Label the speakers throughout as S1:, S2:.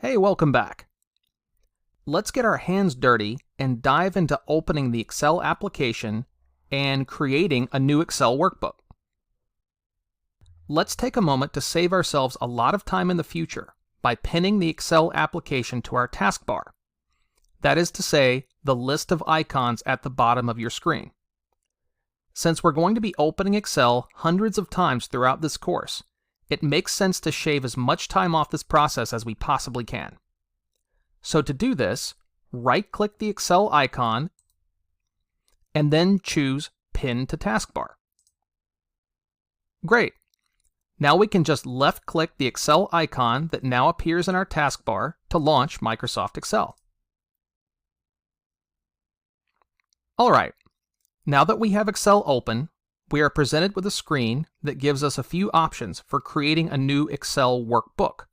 S1: Hey, welcome back. Let's get our hands dirty and dive into opening the Excel application and creating a new Excel workbook. Let's take a moment to save ourselves a lot of time in the future by pinning the Excel application to our taskbar. That is to say, the list of icons at the bottom of your screen. Since we're going to be opening Excel hundreds of times throughout this course, it makes sense to shave as much time off this process as we possibly can. So to do this, right-click the Excel icon and then choose Pin to Taskbar. Great! Now we can just left-click the Excel icon that now appears in our taskbar to launch Microsoft Excel. Alright, now that we have Excel open, we are presented with a screen that gives us a few options for creating a new Excel workbook,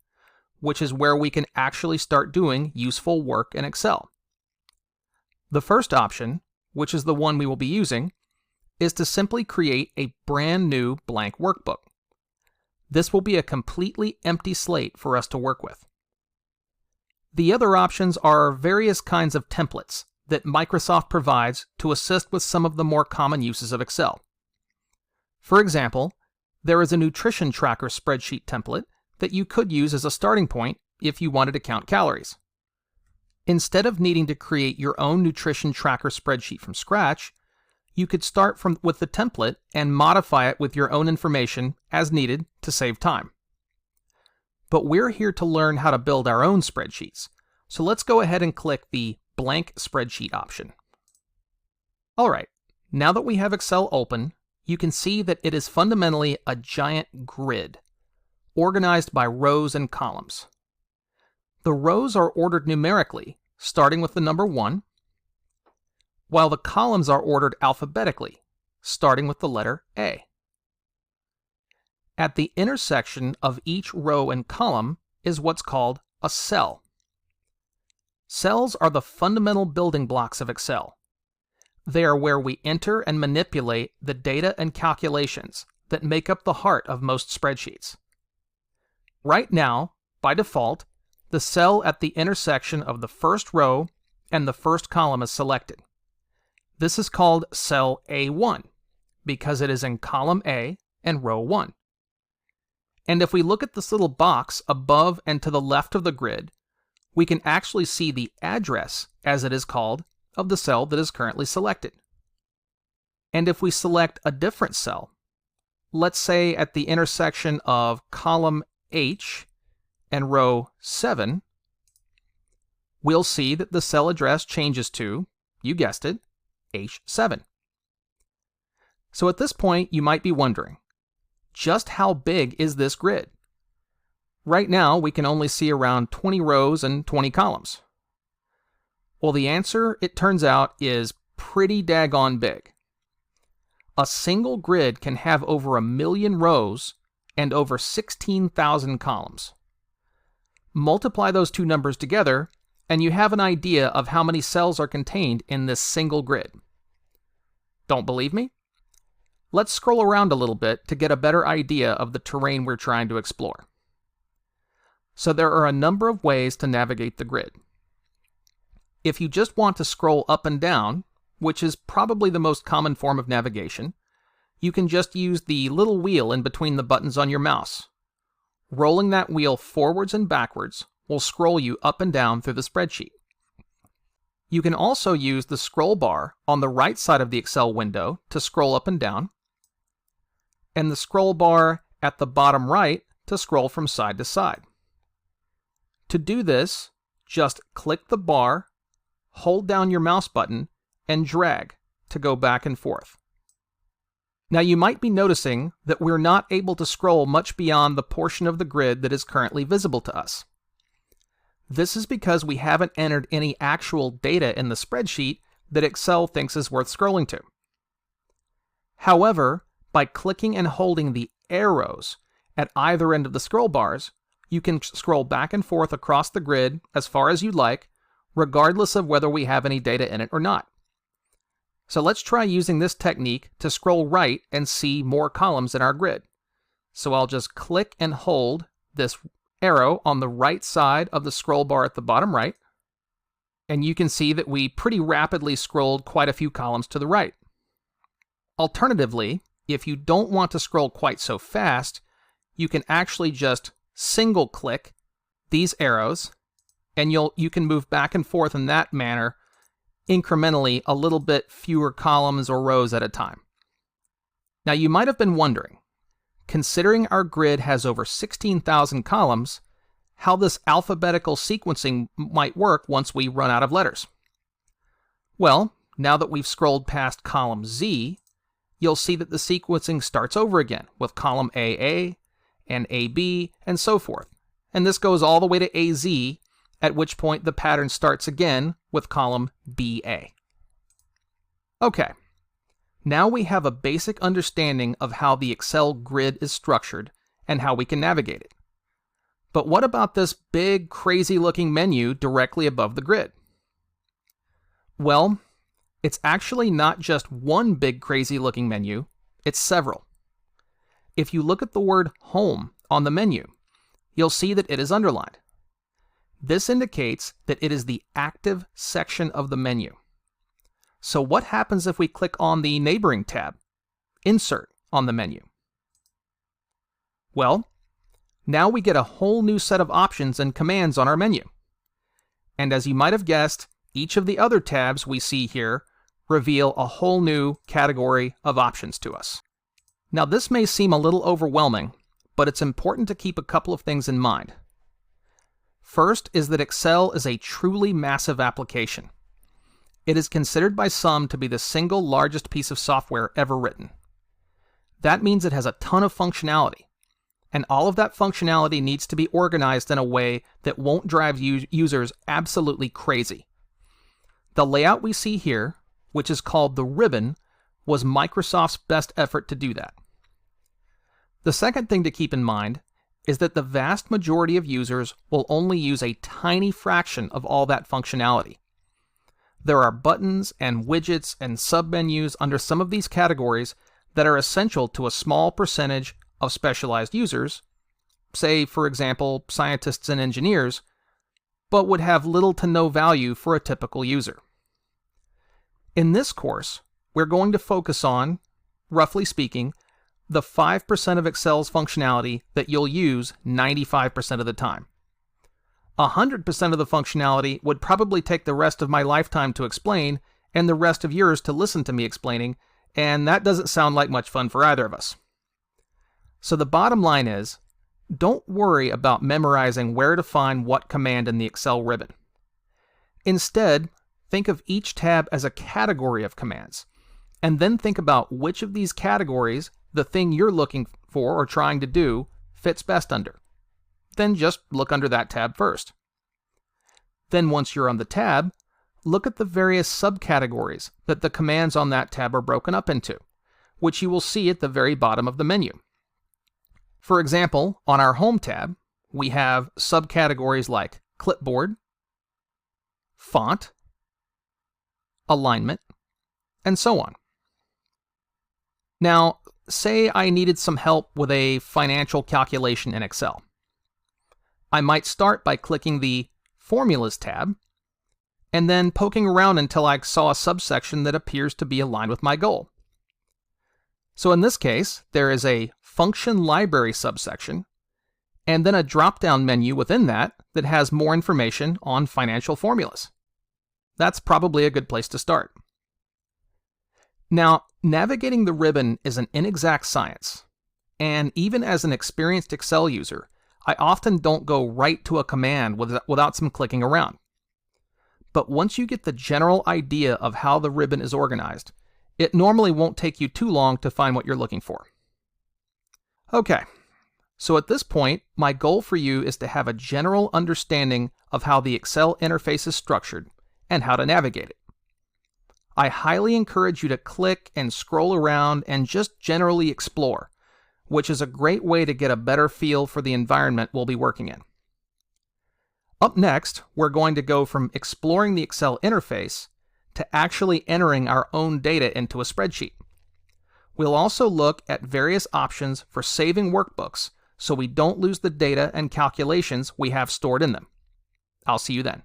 S1: which is where we can actually start doing useful work in Excel. The first option, which is the one we will be using, is to simply create a brand new blank workbook. This will be a completely empty slate for us to work with. The other options are various kinds of templates that Microsoft provides to assist with some of the more common uses of Excel. For example, there is a nutrition tracker spreadsheet template that you could use as a starting point if you wanted to count calories. Instead of needing to create your own nutrition tracker spreadsheet from scratch, you could start with the template and modify it with your own information as needed to save time. But we're here to learn how to build our own spreadsheets, so let's go ahead and click the Blank Spreadsheet option. Alright, now that we have Excel open, you can see that it is fundamentally a giant grid, organized by rows and columns. The rows are ordered numerically, starting with the number 1, while the columns are ordered alphabetically, starting with the letter A. At the intersection of each row and column is what's called a cell. Cells are the fundamental building blocks of Excel. They are where we enter and manipulate the data and calculations that make up the heart of most spreadsheets. Right now, by default, the cell at the intersection of the first row and the first column is selected. This is called cell A1 because it is in column A and row 1. And if we look at this little box above and to the left of the grid, we can actually see the address, as it is called, of the cell that is currently selected. And if we select a different cell, let's say at the intersection of column H and row 7, we'll see that the cell address changes to, you guessed it, H7. So at this point, you might be wondering, just how big is this grid? Right now, we can only see around 20 rows and 20 columns. Well, the answer, it turns out, is pretty daggone big. A single grid can have over 1 million rows and over 16,000 columns. Multiply those two numbers together, and you have an idea of how many cells are contained in this single grid. Don't believe me? Let's scroll around a little bit to get a better idea of the terrain we're trying to explore. So there are a number of ways to navigate the grid. If you just want to scroll up and down, which is probably the most common form of navigation, you can just use the little wheel in between the buttons on your mouse. Rolling that wheel forwards and backwards will scroll you up and down through the spreadsheet. You can also use the scroll bar on the right side of the Excel window to scroll up and down, and the scroll bar at the bottom right to scroll from side to side. To do this, just click the bar, hold down your mouse button, and drag to go back and forth. Now you might be noticing that we're not able to scroll much beyond the portion of the grid that is currently visible to us. This is because we haven't entered any actual data in the spreadsheet that Excel thinks is worth scrolling to. However, by clicking and holding the arrows at either end of the scroll bars, you can scroll back and forth across the grid as far as you'd like, regardless of whether we have any data in it or not. So let's try using this technique to scroll right and see more columns in our grid. So I'll just click and hold this arrow on the right side of the scroll bar at the bottom right, and you can see that we pretty rapidly scrolled quite a few columns to the right. Alternatively, if you don't want to scroll quite so fast, you can actually just single click these arrows, and you can move back and forth in that manner incrementally, a little bit fewer columns or rows at a time. Now you might have been wondering, considering our grid has over 16,000 columns, how this alphabetical sequencing might work once we run out of letters. Well, now that we've scrolled past column Z, you'll see that the sequencing starts over again with column AA and AB and so forth. And this goes all the way to AZ, at which point the pattern starts again with column BA. Okay, now we have a basic understanding of how the Excel grid is structured and how we can navigate it. But what about this big, crazy-looking menu directly above the grid? Well, it's actually not just one big, crazy-looking menu, it's several. If you look at the word Home on the menu, you'll see that it is underlined. This indicates that it is the active section of the menu. So what happens if we click on the neighboring tab, Insert, on the menu? Well, now we get a whole new set of options and commands on our menu. And as you might have guessed, each of the other tabs we see here reveal a whole new category of options to us. Now this may seem a little overwhelming, but it's important to keep a couple of things in mind. First is that Excel is a truly massive application. It is considered by some to be the single largest piece of software ever written. That means it has a ton of functionality, and all of that functionality needs to be organized in a way that won't drive users absolutely crazy. The layout we see here, which is called the ribbon, was Microsoft's best effort to do that. The second thing to keep in mind is that the vast majority of users will only use a tiny fraction of all that functionality. There are buttons and widgets and submenus under some of these categories that are essential to a small percentage of specialized users, say, for example, scientists and engineers, but would have little to no value for a typical user. In this course, we're going to focus on, roughly speaking, the 5% of Excel's functionality that you'll use 95% of the time. 100% of the functionality would probably take the rest of my lifetime to explain and the rest of yours to listen to me explaining, and that doesn't sound like much fun for either of us. So the bottom line is, don't worry about memorizing where to find what command in the Excel ribbon. Instead, think of each tab as a category of commands, and then think about which of these categories the thing you're looking for or trying to do fits best under. Then just look under that tab first. Then once you're on the tab, look at the various subcategories that the commands on that tab are broken up into, which you will see at the very bottom of the menu. For example, on our Home tab, we have subcategories like Clipboard, Font, Alignment, and so on. Now, say I needed some help with a financial calculation in Excel. I might start by clicking the Formulas tab, and then poking around until I saw a subsection that appears to be aligned with my goal. So in this case, there is a Function Library subsection, and then a drop-down menu within that that has more information on financial formulas. That's probably a good place to start. Now, navigating the ribbon is an inexact science, and even as an experienced Excel user, I often don't go right to a command without some clicking around. But once you get the general idea of how the ribbon is organized, it normally won't take you too long to find what you're looking for. Okay, so at this point, my goal for you is to have a general understanding of how the Excel interface is structured and how to navigate it. I highly encourage you to click and scroll around and just generally explore, which is a great way to get a better feel for the environment we'll be working in. Up next, we're going to go from exploring the Excel interface to actually entering our own data into a spreadsheet. We'll also look at various options for saving workbooks so we don't lose the data and calculations we have stored in them. I'll see you then.